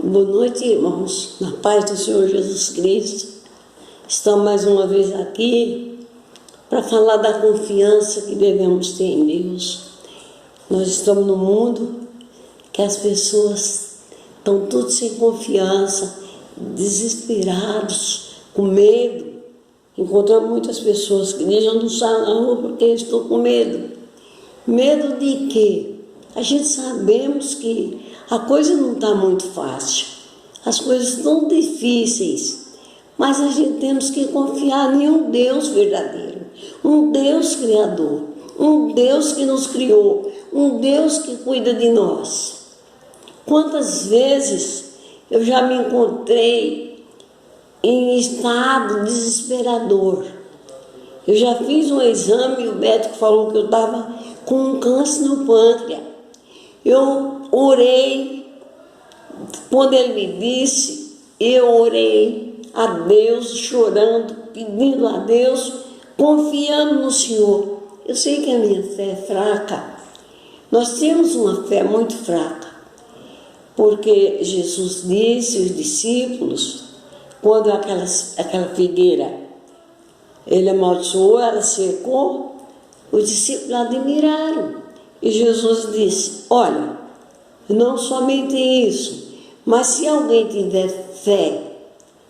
Boa noite, irmãos. Na paz do Senhor Jesus Cristo. Estamos mais uma vez aqui para falar da confiança que devemos ter em Deus. Nós estamos num mundo que as pessoas estão tudo sem confiança, desesperados, com medo. Encontramos muitas pessoas que dizem: eu não saio na rua porque estou com medo. Medo de quê? A gente sabemos que a coisa não está muito fácil, as coisas estão difíceis, mas a gente temos que confiar em um Deus verdadeiro, um Deus criador, um Deus que nos criou, um Deus que cuida de nós. Quantas vezes eu já me encontrei em estado desesperador. Eu já fiz um exame e o médico falou que eu estava com um câncer no pâncreas. Eu orei, quando ele me disse, eu orei a Deus, chorando, pedindo a Deus, confiando no Senhor. Eu sei que a minha fé é fraca. Nós temos uma fé muito fraca, porque Jesus disse aos discípulos, quando aquela figueira, ele amaldiçoou, ela secou, os discípulos admiraram. E Jesus disse: olha, não somente isso, mas se alguém tiver fé,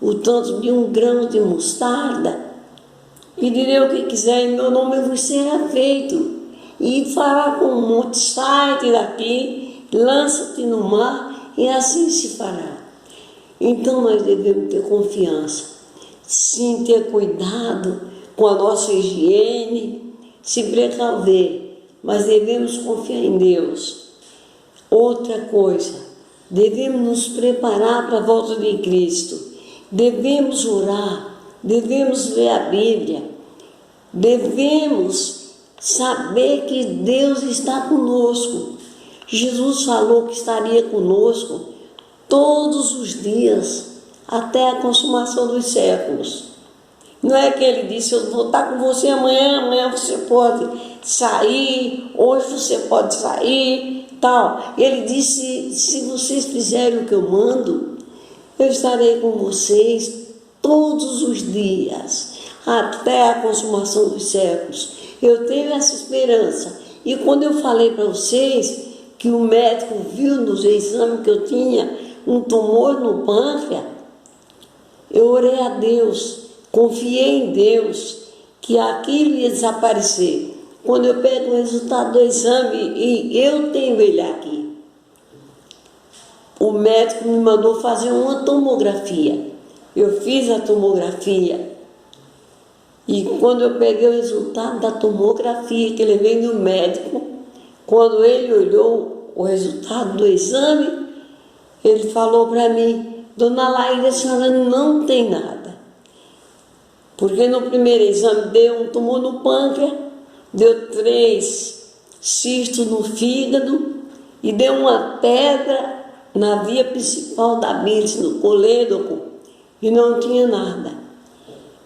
o tanto de um grão de mostarda, pedirei o que quiser em meu nome, vos será feito. E fará com o monte: sai-te daqui, lança-te no mar, e assim se fará. Então nós devemos ter confiança, sim, ter cuidado com a nossa higiene, se precaver, mas devemos confiar em Deus. Outra coisa, devemos nos preparar para a volta de Cristo, devemos orar, devemos ler a Bíblia, devemos saber que Deus está conosco. Jesus falou que estaria conosco todos os dias, até a consumação dos séculos. Não é que ele disse: eu vou estar com você amanhã você pode sair, hoje você pode sair, tal. Ele disse: se vocês fizerem o que eu mando, eu estarei com vocês todos os dias, até a consumação dos séculos. Eu tenho essa esperança. E quando eu falei para vocês que o médico viu nos exames que eu tinha um tumor no pâncreas, eu orei a Deus, confiei em Deus que aquilo ia desaparecer. Quando eu pego o resultado do exame, e eu tenho ele aqui, o médico me mandou fazer uma tomografia. Eu fiz a tomografia, e quando eu peguei o resultado da tomografia, que ele veio no médico, quando ele olhou o resultado do exame, ele falou para mim: dona Laíra, a senhora não tem nada. Porque no primeiro exame deu um tumor no pâncreas, deu 3 cistos no fígado e deu uma pedra na via principal da bílis, no colédoco, e não tinha nada.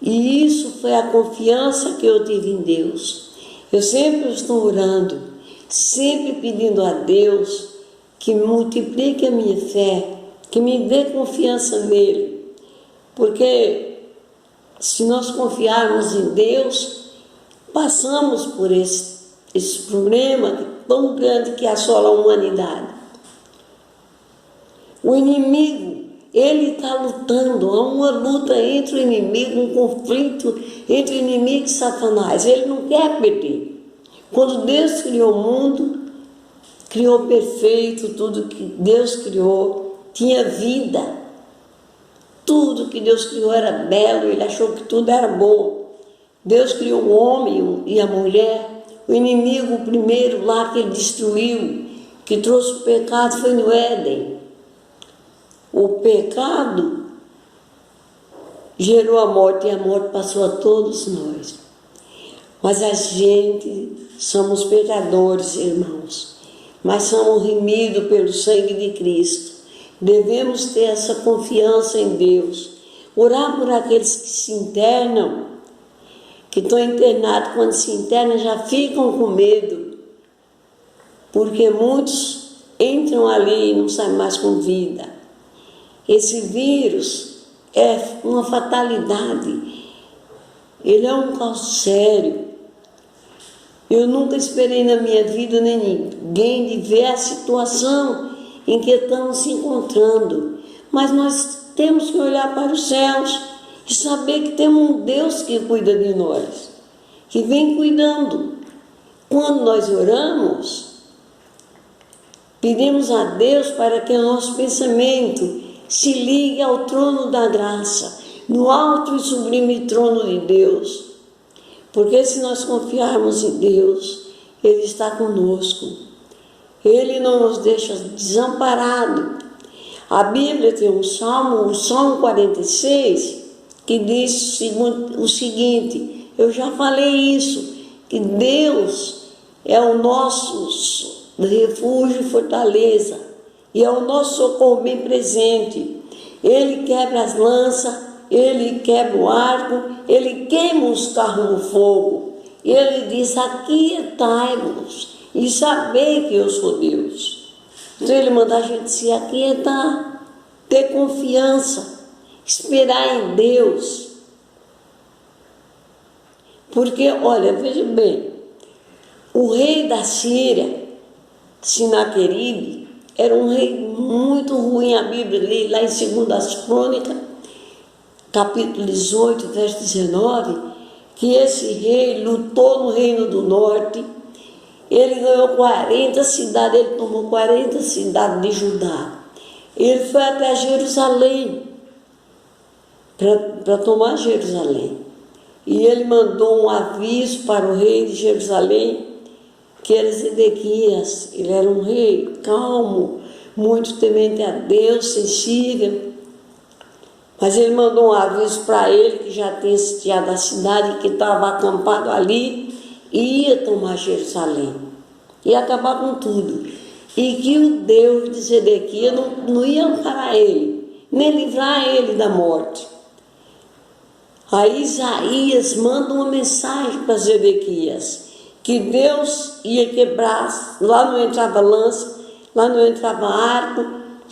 E isso foi a confiança que eu tive em Deus. Eu sempre estou orando, sempre pedindo a Deus que multiplique a minha fé, que me dê confiança nele. Porque se nós confiarmos em Deus, passamos por esse problema tão grande que assola a humanidade. O inimigo, ele está lutando, há uma luta entre o inimigo, um conflito entre o inimigo e Satanás. Ele não quer perder. Quando Deus criou o mundo, criou perfeito, tudo que Deus criou tinha vida. Tudo que Deus criou era belo, ele achou que tudo era bom. Deus criou o homem e a mulher. O inimigo, o primeiro lá que ele destruiu, que trouxe o pecado, foi no Éden. O pecado gerou a morte, e a morte passou a todos nós. Mas a gente, somos pecadores, irmãos, mas somos remidos pelo sangue de Cristo. Devemos ter essa confiança em Deus. Orar por aqueles que se internam, que estão internados, quando se internam já ficam com medo, porque muitos entram ali e não saem mais com vida. Esse vírus é uma fatalidade. Ele é um caos sério. Eu nunca esperei na minha vida nem ninguém de ver a situação em que estamos se encontrando. Mas nós temos que olhar para os céus e saber que temos um Deus que cuida de nós, que vem cuidando. Quando nós oramos, pedimos a Deus para que o nosso pensamento se ligue ao trono da graça, no alto e sublime trono de Deus. Porque se nós confiarmos em Deus, Ele está conosco. Ele não nos deixa desamparados. A Bíblia tem um salmo, o Salmo 46, que diz o seguinte, eu já falei isso, que Deus é o nosso refúgio e fortaleza, e é o nosso socorro bem presente. Ele quebra as lanças, Ele quebra o arco, Ele queima os carros no fogo. Ele diz, aquietai-vos e sabei que eu sou Deus. Então Ele manda a gente se aquietar, ter confiança, esperar em Deus. Porque, olha, veja bem, o rei da Síria, Sinaqueribe, era um rei muito ruim. A Bíblia lê lá em 2 Crônicas, capítulo 18, verso 19, que esse rei lutou no reino do norte. Ele ganhou 40 cidades, ele tomou 40 cidades de Judá. Ele foi até Jerusalém para tomar Jerusalém. E ele mandou um aviso para o rei de Jerusalém, que era Zedequias. Ele era um rei calmo, muito temente a Deus, sensível. Mas ele mandou um aviso para ele, que já tinha sitiado a cidade, que estava acampado ali, e ia tomar Jerusalém, ia acabar com tudo. E que o Deus de Zedequias não ia amparar ele, nem livrar ele da morte. Aí Isaías manda uma mensagem para Zedequias, que Deus ia quebrar, lá não entrava lança, lá não entrava arco,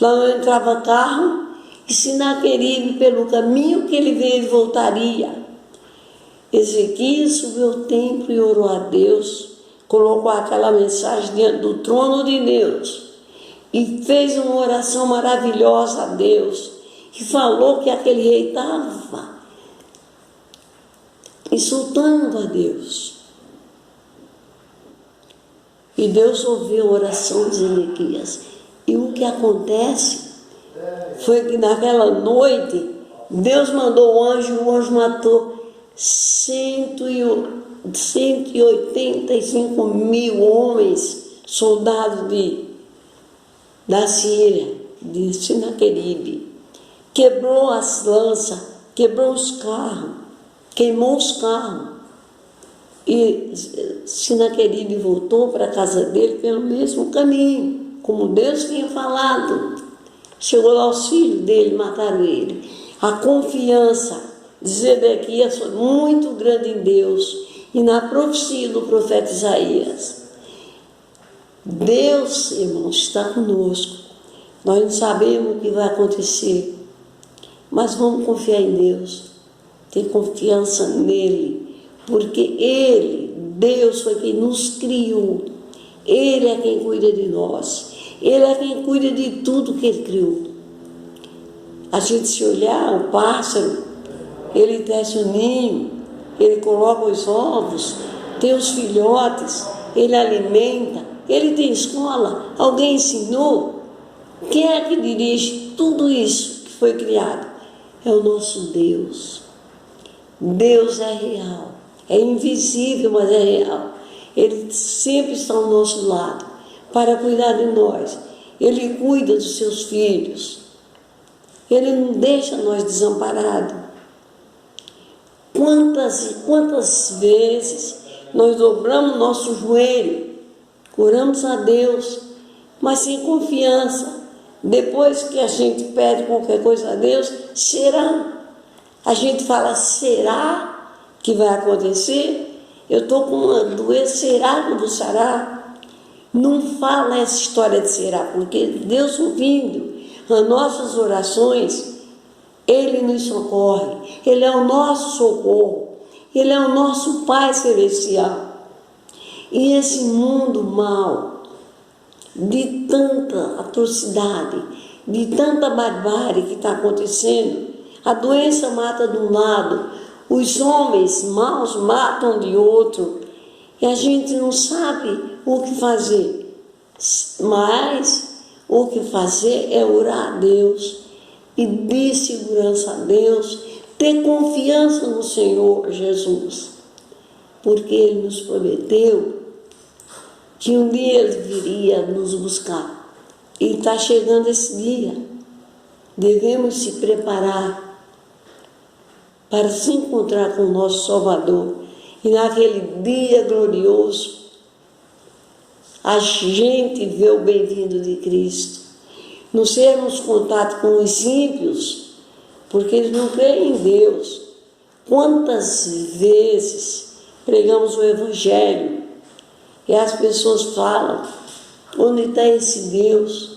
lá não entrava carro, e Sinaqueribe, pelo caminho que ele veio, ele voltaria. Ezequias subiu ao templo e orou a Deus, colocou aquela mensagem diante do trono de Deus e fez uma oração maravilhosa a Deus, e falou que aquele rei estava insultando a Deus. E Deus ouviu a oração de Ezequias. E o que acontece foi que naquela noite Deus mandou o anjo matou 185 mil homens, soldados da Síria, de Sinaqueribe. Quebrou as lanças, quebrou os carros, queimou os carros. E Sinaqueribe voltou para a casa dele pelo mesmo caminho, como Deus tinha falado. Chegou lá os filhos dele, mataram ele. A confiança de Zedequias foi muito grande em Deus e na profecia do profeta Isaías. Deus, irmãos, está conosco. Nós não sabemos o que vai acontecer, mas vamos confiar em Deus, ter confiança nele, porque Ele, Deus, foi quem nos criou. Ele é quem cuida de nós. Ele é quem cuida de tudo que Ele criou. A gente se olhar, o pássaro, ele tece o ninho, ele coloca os ovos, tem os filhotes, ele alimenta, ele tem escola, alguém ensinou. Quem é que dirige tudo isso que foi criado? É o nosso Deus. Deus é real, é invisível, mas é real. Ele sempre está ao nosso lado para cuidar de nós. Ele cuida dos seus filhos. Ele não deixa nós desamparados. Quantas e quantas vezes nós dobramos nosso joelho, oramos a Deus, mas sem confiança. Depois que a gente pede qualquer coisa a Deus, será? A gente fala, será que vai acontecer? Eu estou com uma doença, será que eu vou sarar? Não fala essa história de será, porque Deus ouvindo, nas nossas orações, Ele nos socorre. Ele é o nosso socorro. Ele é o nosso Pai Celestial. E esse mundo mau, de tanta atrocidade, de tanta barbárie que está acontecendo, a doença mata de um lado, os homens maus matam de outro, e a gente não sabe o que fazer. Mas o que fazer é orar a Deus, pedir segurança a Deus, ter confiança no Senhor Jesus, porque Ele nos prometeu que um dia Ele viria nos buscar. E está chegando esse dia. Devemos se preparar para se encontrar com o nosso Salvador. E naquele dia glorioso, a gente vê o bem-vindo de Cristo. Não sermos contato com os ímpios, porque eles não creem em Deus. Quantas vezes pregamos o Evangelho e as pessoas falam: onde está esse Deus?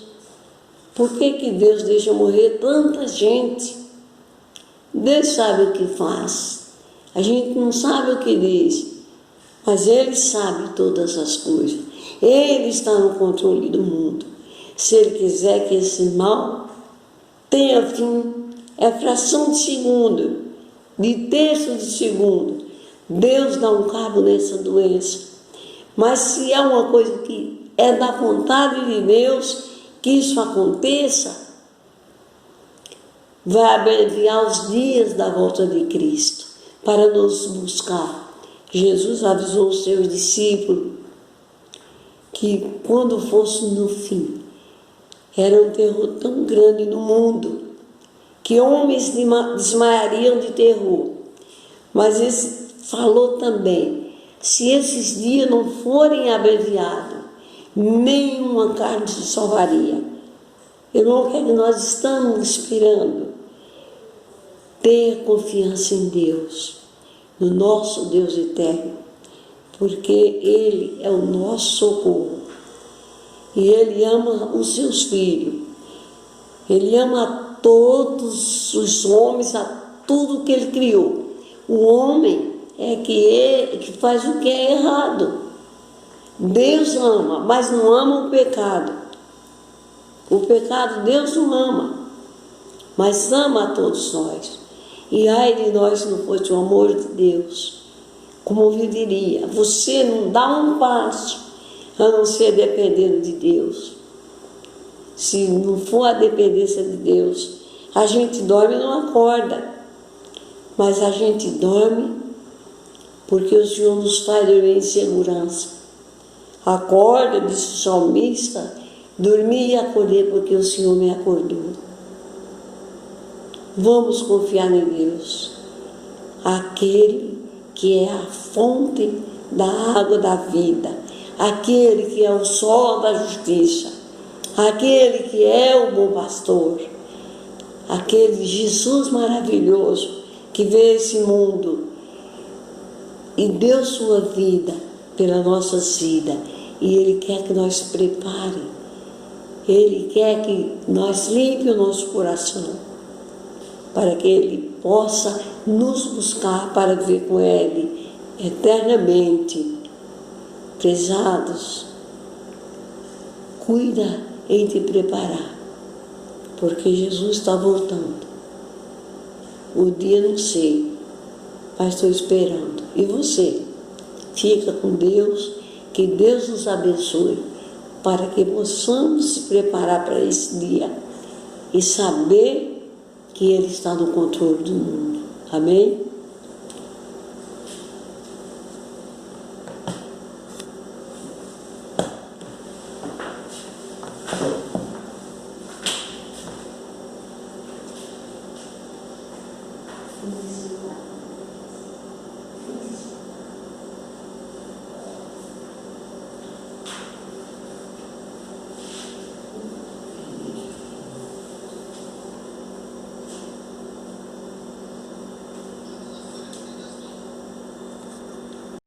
Por que Deus deixa morrer tanta gente? Deus sabe o que faz. A gente não sabe o que diz, mas Ele sabe todas as coisas. Ele está no controle do mundo. Se Ele quiser que esse mal tenha fim, é fração de segundo, de terço de segundo, Deus dá um cabo nessa doença. Mas se é uma coisa que é da vontade de Deus que isso aconteça, vai abreviar os dias da volta de Cristo para nos buscar. Jesus avisou os seus discípulos que quando fosse no fim, era um terror tão grande no mundo que homens desmaiariam de terror. Mas ele falou também: se esses dias não forem abreviados, nenhuma carne se salvaria. Irmão, o que é que nós estamos esperando? Tenha confiança em Deus, no nosso Deus eterno, porque Ele é o nosso socorro. E Ele ama os seus filhos. Ele ama a todos os homens, a tudo que Ele criou. O homem é que faz o que é errado. Deus ama, mas não ama o pecado. O pecado Deus não ama, mas ama a todos nós. E ai de nós se não fosse o amor de Deus, como viveria? Você não dá um passo a não ser dependendo de Deus. Se não for a dependência de Deus, a gente dorme e não acorda. Mas a gente dorme porque o Senhor nos faz dormir em segurança. Acorda, disse o salmista, dormi e acordei porque o Senhor me acordou. Vamos confiar em Deus, aquele que é a fonte da água da vida, aquele que é o sol da justiça, aquele que é o bom pastor, aquele Jesus maravilhoso que veio a esse mundo e deu sua vida pela nossa vida, e Ele quer que nós prepare, Ele quer que nós limpe o nosso coração, para que Ele possa nos buscar para viver com Ele eternamente. Prezados, cuida em te preparar, porque Jesus está voltando. O dia não sei, mas estou esperando. E você, fica com Deus, que Deus nos abençoe, para que possamos se preparar para esse dia e saber que Ele está no controle do mundo. Amém?